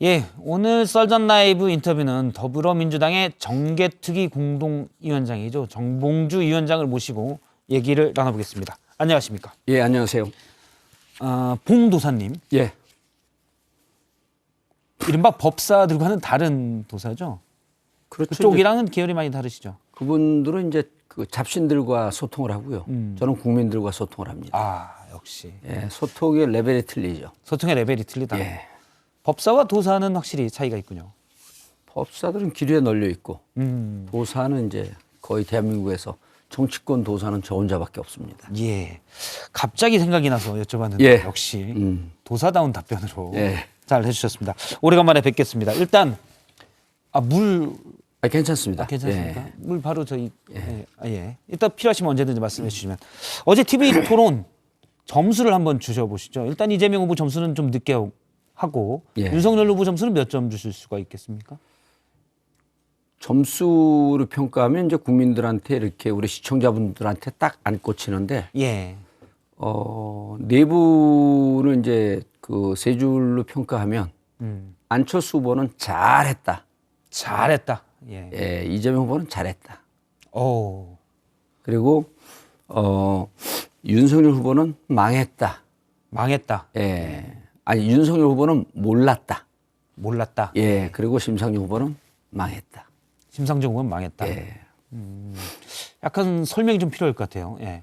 예, 오늘 썰전 라이브 인터뷰는 더불어민주당의 정개특위 공동위원장이죠. 정봉주 위원장을 모시고 얘기를 나눠보겠습니다. 안녕하십니까? 예, 안녕하세요. 봉도사님. 예. 이른바 법사들과는 다른 도사죠? 그렇죠. 그쪽이랑은 계열이 많이 다르시죠? 그분들은 이제 그 잡신들과 소통을 하고요. 저는 국민들과 소통을 합니다. 아, 역시. 예, 소통의 레벨이 틀리죠. 소통의 레벨이 틀리다. 예. 법사와 도사는 확실히 차이가 있군요. 법사들은 기류에 널려 있고 도사는 이제 거의 대한민국에서 정치권 도사는 저 혼자밖에 없습니다. 예. 갑자기 생각이 나서 여쭤봤는데 예. 역시 도사다운 답변으로 예. 잘 해주셨습니다. 오래간만에 뵙겠습니다. 일단 물 괜찮습니다. 괜찮습니까? 예. 물 바로 저희 예. 일단 필요하시면 언제든지 말씀해 주시면. 어제 TV 토론 점수를 한번 주셔보시죠. 일단 이재명 후보 점수는 좀 늦게 하고 예. 윤석열 후보 점수는 몇 점 주실 수가 있겠습니까? 점수를 평가하면 이제 국민들한테 이렇게 우리 시청자분들한테 딱 안 꽂히는데 예. 내부는 이제 그 세 줄로 평가하면 안철수 후보는 잘했다. 잘했다. 예. 예, 이재명 후보는 잘했다. 오. 그리고 윤석열 후보는 망했다. 망했다. 예. 아니 윤석열 후보는 몰랐다. 몰랐다. 예. 그리고 심상정 후보는 망했다. 심상정 후보는 망했다. 예. 약간 설명이 좀 필요할 것 같아요. 예.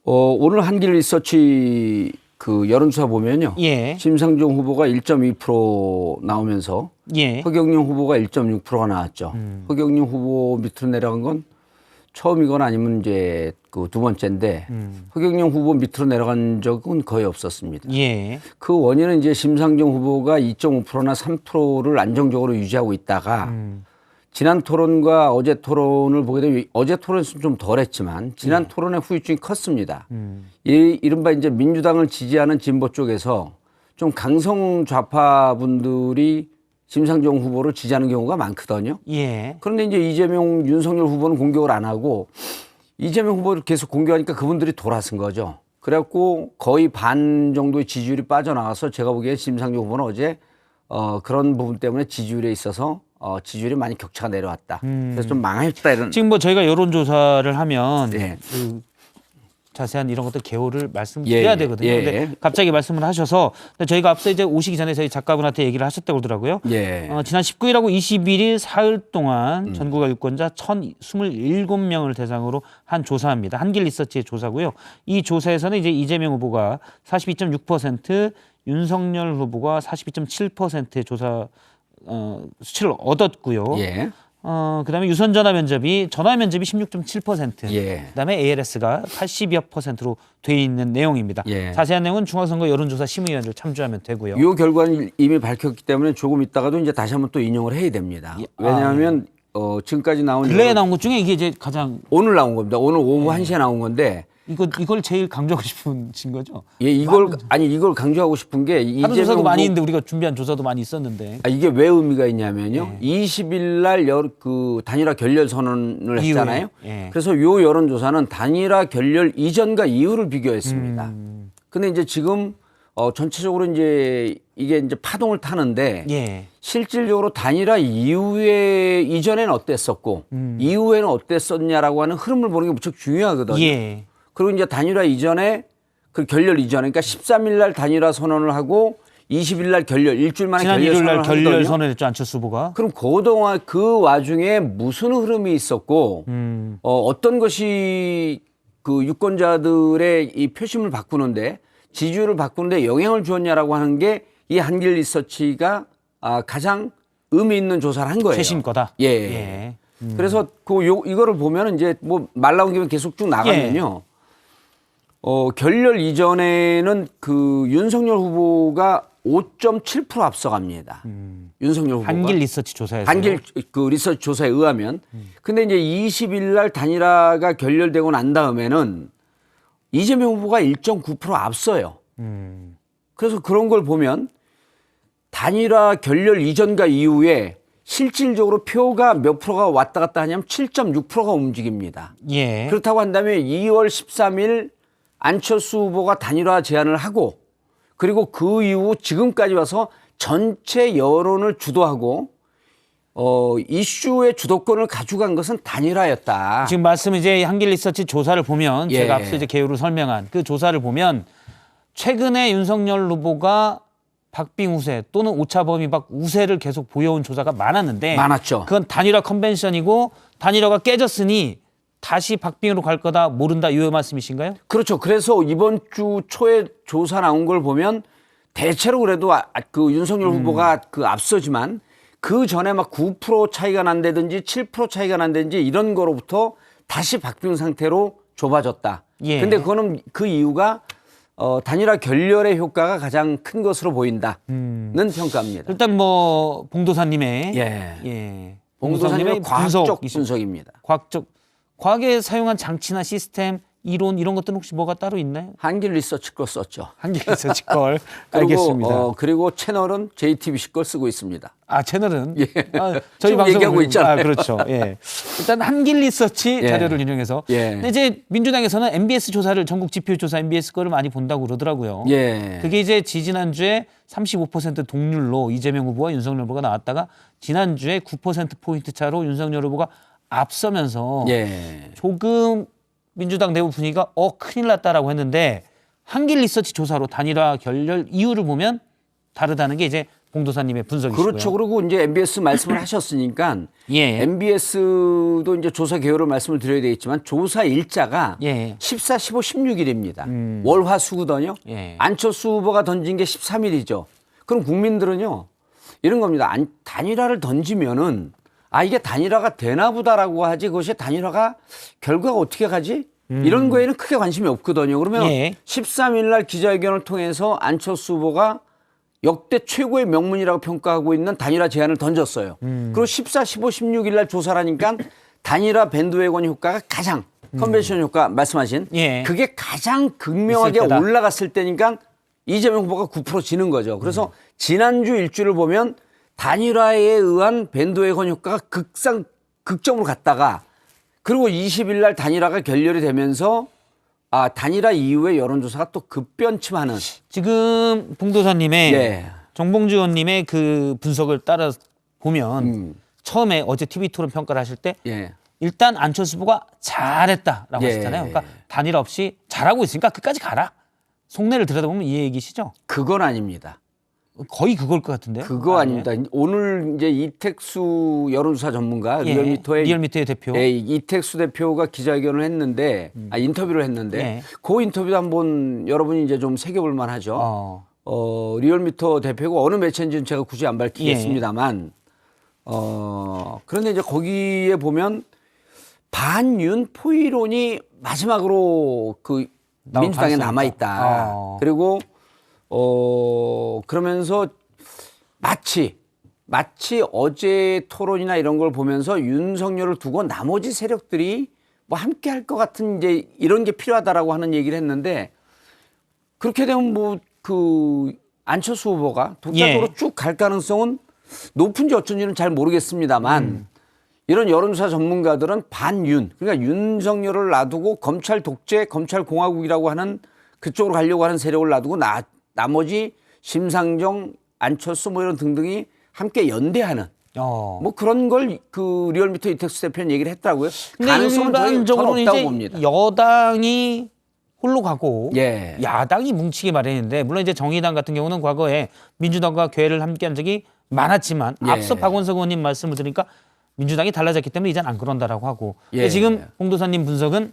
오늘 한길 리서치 그 여론조사 보면요. 예. 심상정 후보가 1.2% 나오면서 예. 허경영 후보가 1.6%가 나왔죠. 허경영 후보 밑으로 내려간 건 처음이거나 아니면 이제 그 두 번째인데 허경영 후보 밑으로 내려간 적은 거의 없었습니다. 예. 그 원인은 이제 심상정 후보가 2.5%나 3%를 안정적으로 유지하고 있다가 지난 토론과 어제 토론을 보게 되면 어제 토론에서는 좀 덜했지만 지난 토론의 후유증이 컸습니다. 이른바 이제 민주당을 지지하는 진보 쪽에서 좀 강성 좌파 분들이 심상정 후보를 지지하는 경우가 많거든요. 예. 그런데 이제 이재명, 윤석열 후보는 공격을 안 하고 이재명 후보를 계속 공격하니까 그분들이 돌아선 거죠. 그래갖고 거의 반 정도의 지지율이 빠져나가서 제가 보기에 심상정 후보는 어제 그런 부분 때문에 지지율에 있어서 지지율이 많이 격차가 내려왔다. 그래서 좀 망했다 이런. 지금 뭐 저희가 여론조사를 하면 예. 그 자세한 이런 것들 개요를 말씀드려야 예, 되거든요. 예. 근데 갑자기 말씀을 하셔서 저희가 앞서 이제 오시기 전에 저희 작가분한테 얘기를 하셨다고 그러더라고요. 예. 지난 19일하고 21일 사흘 동안 전국의 유권자 1,027명을 대상으로 한 조사입니다. 한길 리서치의 조사고요. 이 조사에서는 이제 이재명 후보가 42.6%, 윤석열 후보가 42.7%의 조사 수치를 얻었고요. 예. 그다음에 유선 전화 면접이 16.7%. 예. 그다음에 ALS가 80여 %로 돼 있는 내용입니다. 예. 자세한 내용은 중앙선거 여론조사 심의위원들 참조하면 되고요. 이 결과는 이미 밝혔기 때문에 조금 있다가도 이제 다시 한번 또 인용을 해야 됩니다. 왜냐하면 지금까지 나온 근래에 나온 것 중에 이게 이제 가장 오늘 나온 겁니다. 오늘 오후 1시에 나온 건데 이걸 제일 강조하고 싶은 거죠. 예, 이걸 강조하고 싶은 게 다른 조사도 많이 있는데 우리가 준비한 조사도 많이 있었는데 이게 왜 의미가 있냐면요. 20일 날 그 단일화 결렬 선언을 했잖아요. 예. 그래서 요 여론조사는 단일화 결렬 이전과 이후를 비교했습니다. 근데 이제 지금 전체적으로 이제 이게 이제 파동을 타는데 예. 실질적으로 단일화 이전에는 어땠었고 이후에는 어땠었냐라고 하는 흐름을 보는 게 무척 중요하거든요. 예. 그리고 이제 단일화 이전에 그 결렬 이전에 그러니까 13일 날 단일화 선언을 하고 20일 날 결렬 일주일 만에 지난 결렬 일요일 날 선언을 결렬 하거든요. 선언했죠, 안철수 후보가. 그럼 그동안 그 와중에 무슨 흐름이 있었고 어떤 것이 그 유권자들의 이 표심을 바꾸는데 지지율을 바꾸는데 영향을 주었냐라고 하는 게 이 한길 리서치가 가장 의미 있는 조사를 한 거예요. 최신 거다. 예. 예. 그래서 이거를 보면 이제 뭐 말 나온 김에 계속 쭉 나가면요. 결렬 이전에는 그 윤석열 후보가 5.7% 앞서갑니다. 윤석열 후보가. 한길 리서치 조사에서. 한길 그 리서치 조사에 의하면. 근데 이제 20일 날 단일화가 결렬되고 난 다음에는 이재명 후보가 1.9% 앞서요. 그래서 그런 걸 보면 단일화 결렬 이전과 이후에 실질적으로 표가 몇 프로가 왔다 갔다 하냐면 7.6%가 움직입니다. 예. 그렇다고 한다면 2월 13일 안철수 후보가 단일화 제안을 하고 그리고 그 이후 지금까지 와서 전체 여론을 주도하고 이슈의 주도권을 가져간 것은 단일화였다. 지금 말씀 이제 한길리서치 조사를 보면 예. 제가 앞서 이제 개요를 설명한 그 조사를 보면 최근에 윤석열 후보가 박빙 우세 또는 오차범위박 우세를 계속 보여온 조사가 많았는데 많았죠. 그건 단일화 컨벤션이고 단일화가 깨졌으니 다시 박빙으로 갈 거다 모른다 이 말씀이신가요? 그렇죠. 그래서 이번 주 초에 조사 나온 걸 보면 대체로 그래도 그 윤석열 후보가 그 앞서지만 그 전에 막 9% 차이가 난다든지 7% 차이가 난다든지 이런 거로부터 다시 박빙 상태로 좁아졌다. 예. 근데 그거는 그 이유가 단일화 결렬의 효과가 가장 큰 것으로 보인다는 평가입니다. 일단 뭐 봉도사님의 예. 봉도사님의 과학적 분석입니다. 과학에 사용한 장치나 시스템, 이론 이런 것들은 혹시 뭐가 따로 있나요? 한길 리서치 걸 썼죠. 한길리서치 걸. 그리고, 알겠습니다. 그리고 채널은 JTBC 걸 쓰고 있습니다. 아 채널은 예. 저희 지금 방송 얘기하고 있잖아요. 그렇죠. 예. 일단 한길리서치 예. 자료를 인용해서. 예. 근데 이제 민주당에서는 MBS 조사를 전국 지표 조사 MBS 거를 많이 본다고 그러더라고요. 예. 그게 이제 지지난주에 35% 동률로 이재명 후보와 윤석열 후보가 나왔다가 지난주에 9% 포인트 차로 윤석열 후보가 앞서면서 예. 조금 민주당 내부 분위기가 큰일 났다라고 했는데 한길리서치 조사로 단일화 결렬 이유를 보면 다르다는 게 이제 봉도사님의 분석이시고요. 그렇죠. 그리고 이제 MBS 말씀을 하셨으니까 예. MBS도 이제 조사 개요를 말씀을 드려야 되겠지만 조사 일자가 예. 14, 15, 16일입니다. 월화수거든요. 예. 안철수 후보가 던진 게 13일이죠. 그럼 국민들은요. 이런 겁니다. 단일화를 던지면은 이게 단일화가 되나 보다라고 하지 그것이 단일화가 결과가 어떻게 가지? 이런 거에는 크게 관심이 없거든요. 그러면 예. 13일 날 기자회견을 통해서 안철수 후보가 역대 최고의 명문이라고 평가하고 있는 단일화 제안을 던졌어요. 그리고 14, 15, 16일 날 조사를 하니까 단일화 밴드웨건 효과가 가장 컨벤션 효과 말씀하신 예. 그게 가장 극명하게 있을 때다. 올라갔을 때니까 이재명 후보가 9% 지는 거죠. 그래서 지난주 일주를 보면 단일화에 의한 밴드웨건 효과가 극점으로 갔다가 그리고 20일 날 단일화가 결렬이 되면서 단일화 이후에 여론조사가 또 급변침하는. 지금 봉도사님의 예. 정봉주 의원님의 그 분석을 따라 보면 처음에 어제 TV 토론 평가를 하실 때 예. 일단 안철수 후보가 잘했다라고 예. 하셨잖아요. 그러니까 단일화 없이 잘하고 있으니까 끝까지 가라. 속내를 들여다보면 이 얘기시죠? 그건 아닙니다. 거의 그걸 것 같은데요. 그거 아니에요? 아닙니다. 오늘 이제 이택수 여론조사 전문가 예. 리얼미터의 리얼미터의 대표. 예, 이택수 대표가 기자회견을 했는데 인터뷰를 했는데 예. 그 인터뷰도 한번 여러분이 이제 좀 새겨볼 만하죠. 리얼미터 대표가 어느 매체인지는 제가 굳이 안 밝히겠습니다만 그런데 이제 거기에 보면 반윤 포이론이 마지막으로 그 민주당에 남아 있다. 그리고 그러면서 마치 어제 토론이나 이런 걸 보면서 윤석열을 두고 나머지 세력들이 뭐 함께 할 것 같은 이제 이런 게 필요하다라고 하는 얘기를 했는데 그렇게 되면 뭐 그 안철수 후보가 독자적으로 예. 쭉 갈 가능성은 높은지 어쩐지는 잘 모르겠습니다만 이런 여론조사 전문가들은 반윤 그러니까 윤석열을 놔두고 검찰 독재, 검찰 공화국이라고 하는 그쪽으로 가려고 하는 세력을 놔두고 나머지 심상정, 안철수 뭐 이런 등등이 함께 연대하는 뭐 그런 걸 그 리얼미터 이택수 대표는 얘기를 했더라고요. 근데 가능성은 저는 일반적으로는 없다고 이제 봅니다. 여당이 홀로 가고 예. 야당이 뭉치기 마련인데 물론 이제 정의당 같은 경우는 과거에 민주당과 괴를 함께한 적이 많았지만 예. 앞서 박원석 의원님 말씀을 들으니까 민주당이 달라졌기 때문에 이제는 안 그런다라고 하고 근데 예. 지금 홍도사님 분석은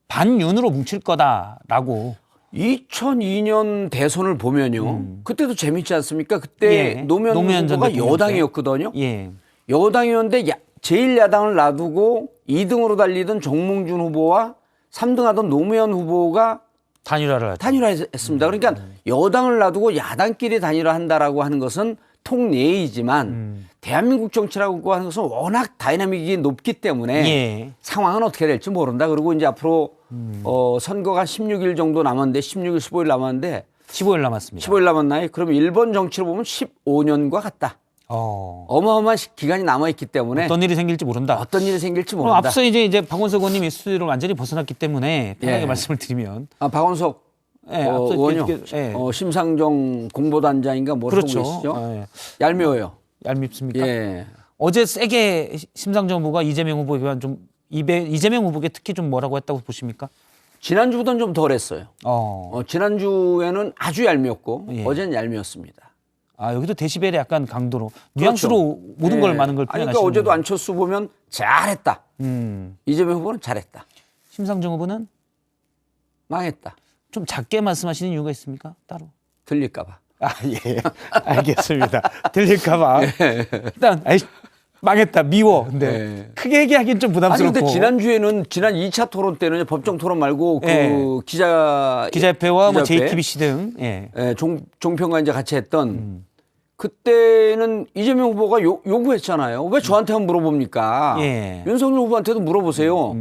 반윤으로 뭉칠 거다라고 2002년 대선을 보면요. 그때도 재밌지 않습니까? 그때 예. 노무현 전 후보가 대통령 여당이었거든요. 예. 여당이었는데 제1야당을 놔두고 2등으로 달리던 정몽준 후보와 3등 하던 노무현 후보가 단일화를 하죠. 단일화했습니다. 그러니까 여당을 놔두고 야당끼리 단일화한다라고 하는 것은 통례이지만 대한민국 정치라고 하는 것은 워낙 다이나믹이 높기 때문에 예. 상황은 어떻게 될지 모른다. 그리고 이제 앞으로 선거가 16일 정도 남았는데 16일, 15일 남았는데 15일 남았습니다. 15일 남았나요? 그럼 일본 정치로 보면 15년과 같다. 어마어마한 기간이 남아있기 때문에 어떤 일이 생길지 모른다. 어떤 일이 생길지 그럼 모른다. 앞서 이제 박원석 의원님이 스튜디오를 완전히 벗어났기 때문에 편하게 예. 말씀을 드리면 박원석 예, 앞서 의원요. 예. 심상정 공보단장인가 뭐라고 그렇죠. 계시죠? 예. 얄미워요. 얄밉습니까? 예. 어제 세게 심상정 후보가 이재명 후보에 비한 좀 이재명 후보에게 특히 좀 뭐라고 했다고 보십니까? 지난주보다는 좀 덜했어요. 지난주에는 아주 얄미웠고 예. 어제는 얄미웠습니다. 아, 여기도 데시벨의 약간 강도로 뉘앙스로 모든 걸 많은 걸 아니, 표현하시는 그러니까 어제도 거예요. 안철수 보면 잘했다. 이재명 후보는 잘했다. 심상정 후보는 망했다. 좀 작게 말씀하시는 이유가 있습니까? 따로. 들릴까 봐. 아, 예. 알겠습니다. 들릴까봐. 일단, 망했다, 미워. 근데 네. 크게 얘기하기는 좀 아니 부담스럽고. 근데 지난주에는 지난 2차 토론 때는 법정 토론 말고 그 예. 기자협회와 뭐 기자협회, JTBC 등. 예. 종평과 이제 같이 했던 그때는 이재명 후보가 요구했잖아요. 왜 저한테만 물어봅니까? 예. 윤석열 후보한테도 물어보세요.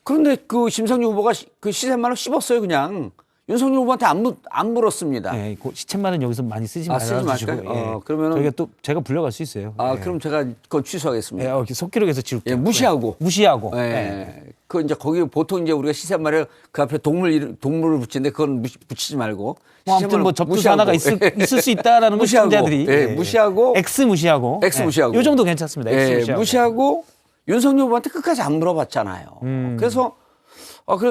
그런데 그 심상정 후보가 그 시샘말을 씹었어요, 그냥. 윤석열 후보한테 안 물었습니다. 예, 그 시쳇말은 여기서 많이 쓰지 쓰지 말아주시고. 말까요? 예. 그러면은 저희가 또 제가 불려갈 수 있어요. 예. 그럼 제가 그건 취소하겠습니다. 예, 이렇게 속기록에서 지울게요. 예, 무시하고. 예. 무시하고. 예. 예. 그 이제 거기 보통 이제 우리가 시샘말에 그 앞에 동물을 붙이는데 그건 붙이지 말고. 뭐 아무튼 뭐 접두사 하나가 있을 수 있다라는 걸 무시하고. 시청자들이 예, 무시하고. X 무시하고. X 무시하고. 이 정도 괜찮습니다. X 예, 무시하고. 무시하고 윤석열 후보한테 끝까지 안 물어봤잖아요. 그래서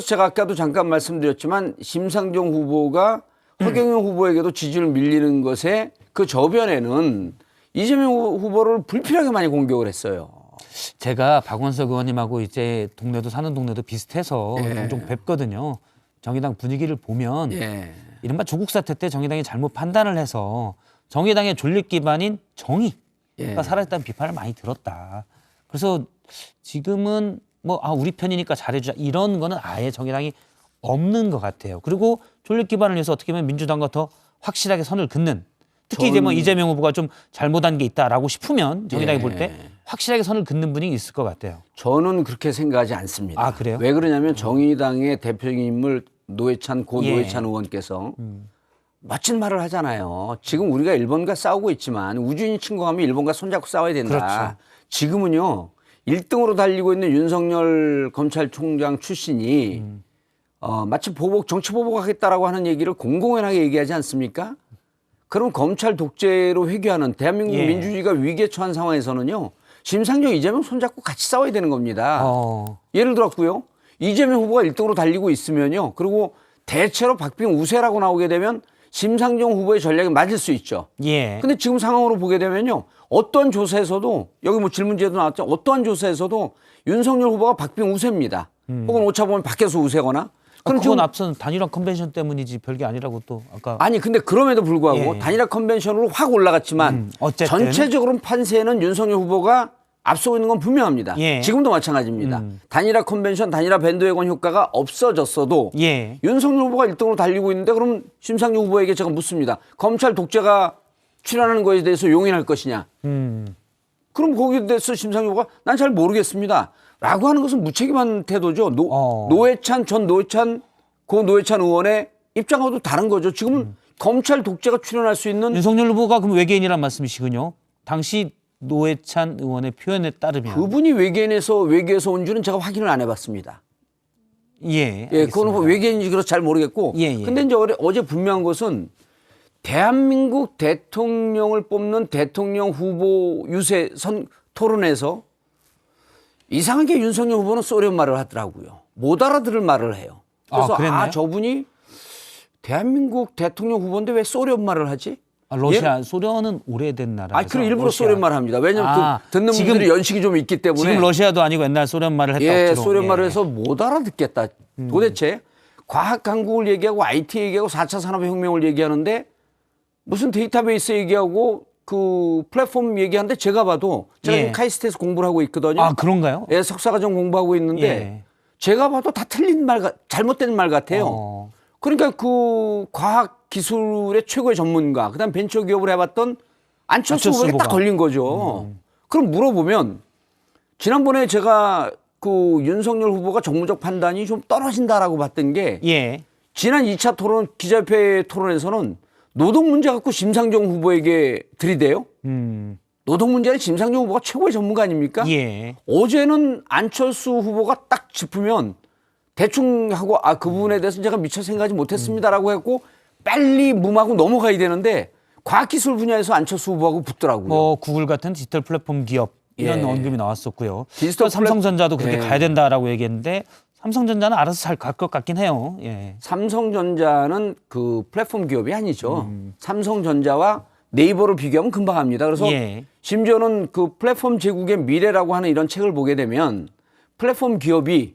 제가 아까도 잠깐 말씀드렸지만 심상정 후보가 허경영 후보에게도 지지를 밀리는 것에 그 저변에는 이재명 후보를 불필요하게 많이 공격을 했어요. 제가 박원석 의원님하고 이제 사는 동네도 비슷해서 예. 종종 뵙거든요. 정의당 분위기를 보면 예. 이른바 조국 사태 때 정의당이 잘못 판단을 해서 정의당의 존립 기반인 정의가 예. 살아있다는 비판을 많이 들었다. 그래서 지금은 우리 편이니까 잘해주자 이런 거는 아예 정의당이 없는 것 같아요. 그리고 존립 기반을 위해서 어떻게 보면 민주당과 더 확실하게 선을 긋는 특히 이제 뭐 이재명 후보가 좀 잘못한 게 있다라고 싶으면 정의당이 예. 볼 때 확실하게 선을 긋는 분이 있을 것 같아요. 저는 그렇게 생각하지 않습니다. 아, 그래요? 왜 그러냐면 정의당의 대표님을 노회찬 의원께서 멋진 말을 하잖아요. 지금 우리가 일본과 싸우고 있지만 우주인 침공하면 일본과 손잡고 싸워야 된다. 그렇죠. 지금은요. 1등으로 달리고 있는 윤석열 검찰총장 출신이 마치 정치 보복하겠다라고 하는 얘기를 공공연하게 얘기하지 않습니까? 그럼 검찰 독재로 회귀하는 대한민국 예. 민주주의가 위기에 처한 상황에서는요. 심상정, 이재명 손잡고 같이 싸워야 되는 겁니다. 예를 들었고요. 이재명 후보가 1등으로 달리고 있으면요. 그리고 대체로 박빙 우세라고 나오게 되면 심상정 후보의 전략이 맞을 수 있죠. 예. 근데 지금 상황으로 보게 되면요. 어떠한 조사에서도 여기 뭐 질문지에도 나왔죠. 어떠한 조사에서도 윤석열 후보가 박빙 우세입니다. 혹은 오차 보면 밖에서 우세거나. 그건 지금 앞선 단일화 컨벤션 때문이지 별게 아니라고 또 아까 아니 근데 그럼에도 불구하고 예. 단일화 컨벤션으로 확 올라갔지만 어쨌든. 전체적으로 판세는 윤석열 후보가 앞서고 있는 건 분명합니다. 예. 지금도 마찬가지입니다. 단일화 컨벤션, 단일화 밴드웨건 효과가 없어졌어도 예. 윤석열 후보가 1등으로 달리고 있는데 그럼 심상정 후보에게 제가 묻습니다. 검찰 독재가 출연하는 거에 대해서 용인할 것이냐. 그럼 거기에 대해서 심상정 후보가 난 잘 모르겠습니다. 라고 하는 것은 무책임한 태도죠. 노회찬 의원의 입장하고도 다른 거죠. 지금 검찰 독재가 출연할 수 있는 윤석열 후보가 그럼 외계인이란 말씀이시군요. 당시 노회찬 의원의 표현에 따르면 그분이 외계에서 온 줄은 제가 확인을 안 해봤습니다. 예, 예, 그건 외계인인지 그래서 잘 모르겠고. 예, 예. 근데 이제 어제 분명한 것은 대한민국 대통령을 뽑는 대통령 후보 유세 토론에서 이상하게 윤석열 후보는 소련 말을 하더라고요. 못 알아들을 말을 해요. 그래서 그랬나요? 저분이 대한민국 대통령 후보인데 왜 소련 말을 하지? 러시아, 소련은 오래된 나라라서. 그럼 일부러 소련 말을 합니다. 왜냐하면 듣는 지금, 분들이 연식이 좀 있기 때문에. 지금 러시아도 아니고 옛날 소련 말을 했다. 예, 억지로. 소련 말을 해서 못 알아듣겠다. 도대체 과학 강국을 얘기하고 IT 얘기하고 4차 산업혁명을 얘기하는데 무슨 데이터베이스 얘기하고 그 플랫폼 얘기하는데 제가 봐도 제가 지금 카이스트에서 공부를 하고 있거든요. 아, 그런가요? 예, 석사과정 공부하고 있는데 예. 제가 봐도 다 틀린 잘못된 말 같아요. 그러니까 그 과학 기술의 최고의 전문가, 그다음 벤처 기업을 해봤던 안철수 후보에 딱 걸린 거죠. 그럼 물어보면 지난번에 제가 그 윤석열 후보가 정무적 판단이 좀 떨어진다라고 봤던 게 예. 지난 2차 토론 기자협회 토론에서는 노동 문제 갖고 심상정 후보에게 들이대요. 노동 문제는 심상정 후보가 최고의 전문가 아닙니까? 예. 어제는 안철수 후보가 딱 짚으면 대충 하고 그 부분에 대해서 제가 미처 생각하지 못했습니다라고 했고 빨리 무마하고 넘어가야 되는데 과학기술 분야에서 안철수 후보하고 붙더라고요. 뭐 구글 같은 디지털 플랫폼 기업 이런 예. 언급이 나왔었고요. 디지털 또 삼성전자도 그렇게 예. 가야 된다라고 얘기했는데 삼성전자는 알아서 잘 갈 것 같긴 해요. 예. 삼성전자는 그 플랫폼 기업이 아니죠. 삼성전자와 네이버를 비교하면 금방 합니다. 그래서 예. 심지어는 그 플랫폼 제국의 미래라고 하는 이런 책을 보게 되면 플랫폼 기업이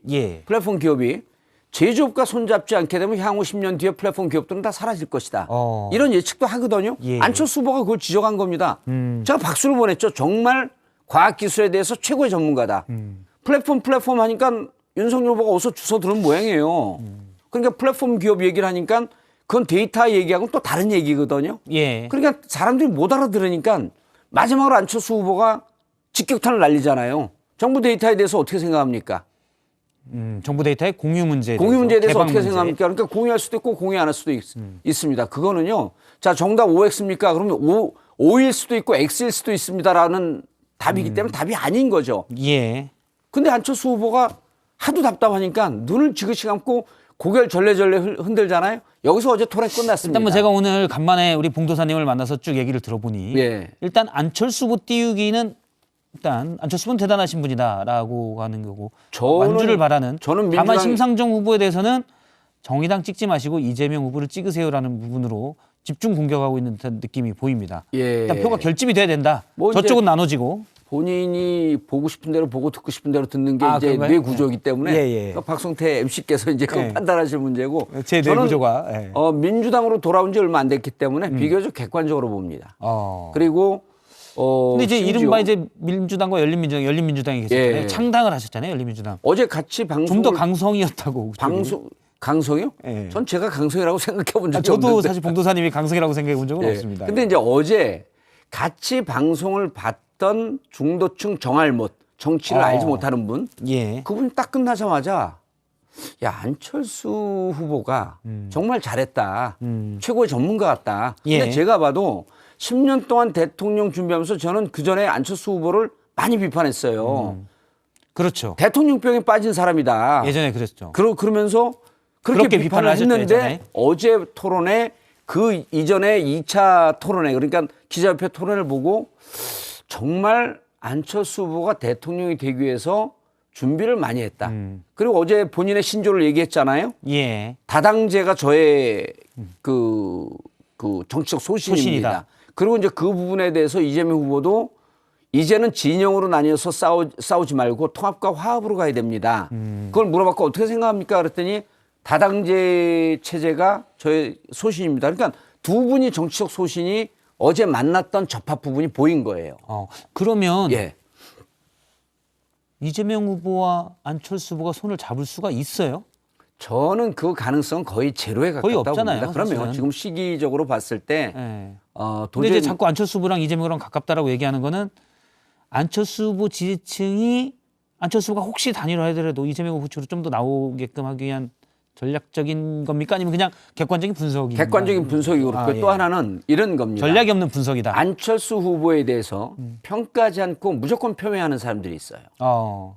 제조업과 손잡지 않게 되면 향후 10년 뒤에 플랫폼 기업들은 다 사라질 것이다. 이런 예측도 하거든요. 예. 안철수 후보가 그걸 지적한 겁니다. 제가 박수를 보냈죠. 정말 과학기술에 대해서 최고의 전문가다. 플랫폼 하니까 윤석열 후보가 어서 주워 들은 모양이에요. 그러니까 플랫폼 기업 얘기를 하니까 그건 데이터 얘기하고는 또 다른 얘기거든요. 예. 그러니까 사람들이 못 알아들으니까 마지막으로 안철수 후보가 직격탄을 날리잖아요. 정부 데이터에 대해서 어떻게 생각합니까? 정부 데이터의 공유 문제에 공유 문제에 대해서 개방 어떻게 문제. 생각합니까? 그러니까 공유할 수도 있고 공유 안 할 수도 있습니다. 그거는요. 자, 정답 OX입니까? 그러면 O일 수도 있고 X일 수도 있습니다라는 답이기 때문에 답이 아닌 거죠. 예. 근데 안철수 후보가 하도 답답하니까 눈을 지그시 감고 고개를 절레절레 흔들잖아요. 여기서 어제 토론 끝났습니다. 일단 뭐 제가 오늘 간만에 우리 봉도사님을 만나서 쭉 얘기를 들어보니 예. 일단 안철수 후보 띄우기는 일단 안철수 후보는 대단하신 분이다라고 하는 거고 완주를 바라는 저는 다만 민주당이- 심상정 후보에 대해서는 정의당 찍지 마시고 이재명 후보를 찍으세요라는 부분으로 집중 공격하고 있는 듯한 느낌이 보입니다. 예. 일단 표가 결집이 돼야 된다. 뭐 이제 저쪽은 나눠지고. 본인이 보고 싶은 대로 보고 듣고 싶은 대로 듣는 게 이제 그런가요? 뇌 구조이기 때문에 예, 예. 그러니까 박성태 MC께서 이제 그거 예. 판단하실 문제고 제 뇌 저는 구조가. 예. 민주당으로 돌아온 지 얼마 안 됐기 때문에 비교적 객관적으로 봅니다. 그리고 근데 이제 심지어 이른바 이제 민주당과 열린민주당이 계셨잖아요. 예. 창당을 하셨잖아요, 열린민주당. 어제 같이 방송 좀 더 강성이었다고. 강성이요? 예. 전 제가 강성이라고 생각해 본 적이 저도 없는데. 사실 봉도사님이 강성이라고 생각해 본 적은 예. 없습니다. 근데 이제 어제 같이 방송을 봤던 중도층 정알못 정치를 알지 못하는 분 예. 그분이 딱 끝나자마자 야 안철수 후보가 정말 잘했다. 최고의 전문가 같다. 예. 근데 제가 봐도 10년 동안 대통령 준비하면서 저는 그전에 안철수 후보를 많이 비판했어요. 그렇죠. 대통령병에 빠진 사람이다. 예전에 그랬죠. 그러면서 그렇게 그렇게 비판을 비판을 하셨죠, 했는데 예전에. 어제 토론에 그 이전에 2차 토론회 그러니까 기자협회 토론을 보고 정말 안철수 후보가 대통령이 되기 위해서 준비를 많이 했다. 그리고 어제 본인의 신조를 얘기했잖아요. 예. 다당제가 저의 그 정치적 소신입니다. 소신이다. 그리고 이제 그 부분에 대해서 이재명 후보도 이제는 진영으로 나뉘어서 싸우지 말고 통합과 화합으로 가야 됩니다. 그걸 물어봤고 어떻게 생각합니까? 그랬더니 다당제 체제가 저의 소신입니다. 그러니까 두 분이 정치적 소신이 어제 만났던 접합 부분이 보인 거예요. 그러면 예. 이재명 후보와 안철수 후보가 손을 잡을 수가 있어요? 저는 그 가능성은 거의 제로에 거의 가깝다고 없잖아요, 봅니다. 그러면 사실은. 지금 시기적으로 봤을 때 예. 근데 도저히 이제 자꾸 안철수 후보랑 이재명이랑 가깝다라고 얘기하는 거는 안철수 후보 지지층이 안철수 후보가 혹시 단일화하더라도 이재명 후보 쪽으로 좀 더 나오게끔 하기 위한 전략적인 겁니까? 아니면 그냥 객관적인 분석이? 객관적인 분석이 그렇고 예. 또 하나는 이런 겁니다. 전략이 없는 분석이다. 안철수 후보에 대해서 평가하지 않고 무조건 표명하는 사람들이 있어요.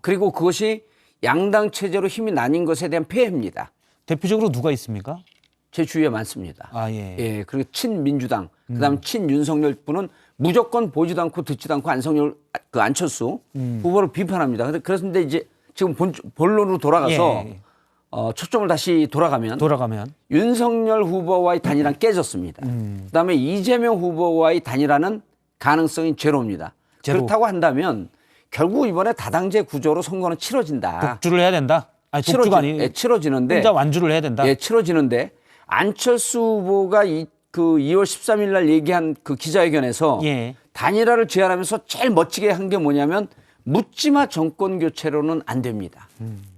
그리고 그것이 양당 체제로 힘이 나뉜 것에 대한 폐해입니다. 대표적으로 누가 있습니까? 제 주위에 많습니다. 예. 예, 그리고 친민주당, 그다음 친윤석열 분은 무조건 보지도 않고 듣지도 않고 안철수 후보를 비판합니다. 그런데 이제 지금 본론으로 돌아가서 예. 초점을 다시 돌아가면 윤석열 후보와의 단일화는 깨졌습니다. 그다음에 이재명 후보와의 단일화는 가능성이 제로입니다. 제로. 그렇다고 한다면 결국 이번에 다당제 구조로 선거는 치러진다. 독주를 해야 된다. 아니 독주가 아니 치러지는데 혼자 완주를 해야 된다. 예, 치러지는데 안철수 후보가 그 2월 13일 날 얘기한 그 기자회견에서 예. 단일화를 제안하면서 제일 멋지게 한 게 뭐냐면 묻지마 정권 교체로는 안 됩니다.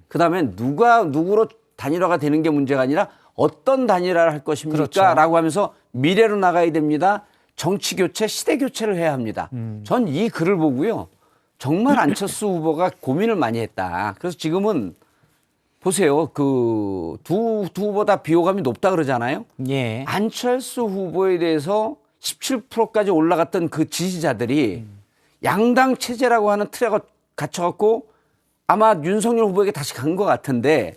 그다음에 누구로 단일화가 되는 게 문제가 아니라 어떤 단일화를 할 것입니까? 그렇죠. 라고 하면서 미래로 나가야 됩니다. 정치 교체, 시대 교체를 해야 합니다. 전 이 글을 보고요. 정말 안철수 후보가 고민을 많이 했다. 그래서 지금은 보세요. 그 두 후보 다 비호감이 높다 그러잖아요. 예. 안철수 후보에 대해서 17%까지 올라갔던 그 지지자들이 양당 체제라고 하는 틀에 갇혀갖고 아마 윤석열 후보에게 다시 간 것 같은데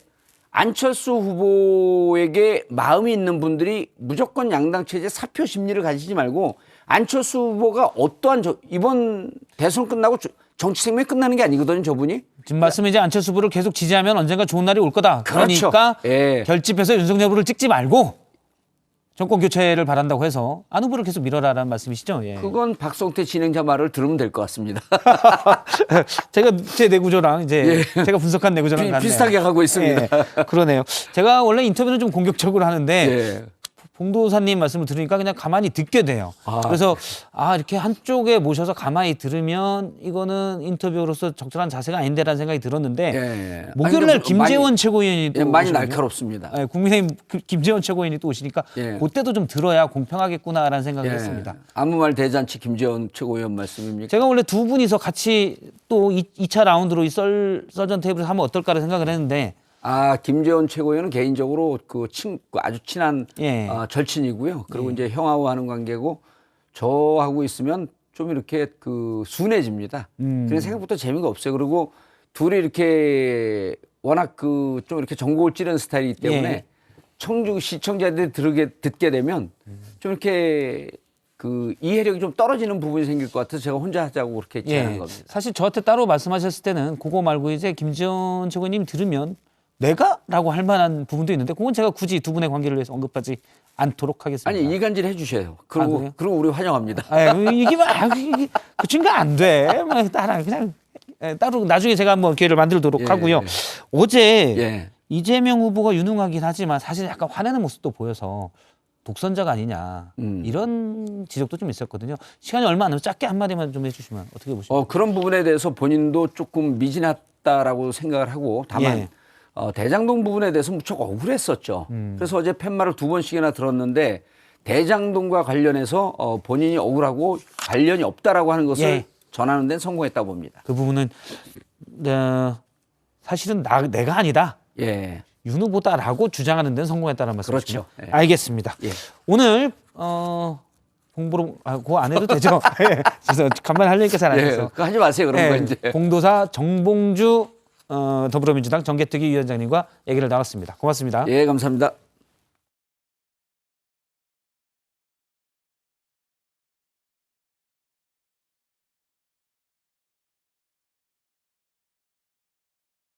안철수 후보에게 마음이 있는 분들이 무조건 양당 체제 사표 심리를 가지지 말고 안철수 후보가 어떠한 이번 대선 끝나고 정치 생명이 끝나는 게 아니거든요, 저분이. 지금 말씀은 이제 안철수 후보를 계속 지지하면 언젠가 좋은 날이 올 거다. 그렇죠. 그러니까 예. 결집해서 윤석열 후보를 찍지 말고 정권 교체를 바란다고 해서 안 후보를 계속 밀어라라는 말씀이시죠? 예. 그건 박성태 진행자 말을 들으면 될 것 같습니다. 제가 제 내구조랑 이제 제가 분석한 내구조랑 같네요. 비슷하게 가고 있습니다. 예, 그러네요. 제가 원래 인터뷰는 좀 공격적으로 하는데 예. 봉도사님 말씀을 들으니까 그냥 가만히 듣게 돼요. 그래서 이렇게 한쪽에 모셔서 가만히 들으면 이거는 인터뷰로서 적절한 자세가 아닌데라는 생각이 들었는데 예. 목요일 날 김재원 최고위원이 또 많이 오시거든요. 날카롭습니다. 예, 국민의힘 김재원 최고위원이 또 오시니까 예. 그때도 좀 들어야 공평하겠구나라는 생각을 했습니다. 아무 말 대잔치 김재원 최고위원 말씀입니까? 제가 원래 두 분이서 같이 또 2차 라운드로 이 썰전 테이블을 하면 어떨까를 생각을 했는데 김재원 최고위원은 개인적으로 그 아주 친한 예. 절친이고요. 그리고 이제 형하고 하는 관계고 저하고 있으면 좀 이렇게 순해집니다. 그런 생각부터 재미가 없어요. 그리고 둘이 이렇게 워낙 좀 이렇게 전곡을 찌르는 스타일이기 때문에 예. 시청자들이 듣게 되면 좀 이렇게 이해력이 좀 떨어지는 부분이 생길 것 같아서 제가 혼자 하자고 그렇게 제안한 겁니다. 사실 저한테 따로 말씀하셨을 때는 그거 말고 이제 김재원 최고님 들으면 내가라고 할 만한 부분도 있는데 그건 제가 굳이 두 분의 관계를 위해서 언급하지 않도록 하겠습니다. 아니 이간질 해주셔요. 그리고 우리 환영합니다. 이게 그 친구 안 돼. 나랑 그냥 따로 나중에 제가 한번 기회를 만들도록 하고요. 어제 이재명 후보가 유능하긴 하지만 사실 약간 화내는 모습도 보여서 독선자가 아니냐 이런 지적도 좀 있었거든요. 시간이 얼마 안 남아서 짧게 한마디만 좀 해주시면 어떻게 보십니까? 그런 부분에 대해서 본인도 조금 미진했다라고 생각을 하고 다만 대장동 부분에 대해서 무척 억울했었죠. 그래서 어제 팻말을 2번씩이나 들었는데 대장동과 관련해서 본인이 억울하고 관련이 없다라고 하는 것을 전하는 데는 성공했다고 봅니다. 그 부분은 사실은 내가 아니다. 윤 후보다라고 주장하는 데는 성공했다는 말씀이시죠. 그렇죠. 알겠습니다. 오늘 홍보로 그거 안 해도 되죠. 그래서 간만에 하려니까 잘 안 해서. 그거 하지 마세요. 그런 거 이제. 봉도사 정봉주 더불어민주당 정개특위 위원장님과 얘기를 나눴습니다. 고맙습니다. 감사합니다.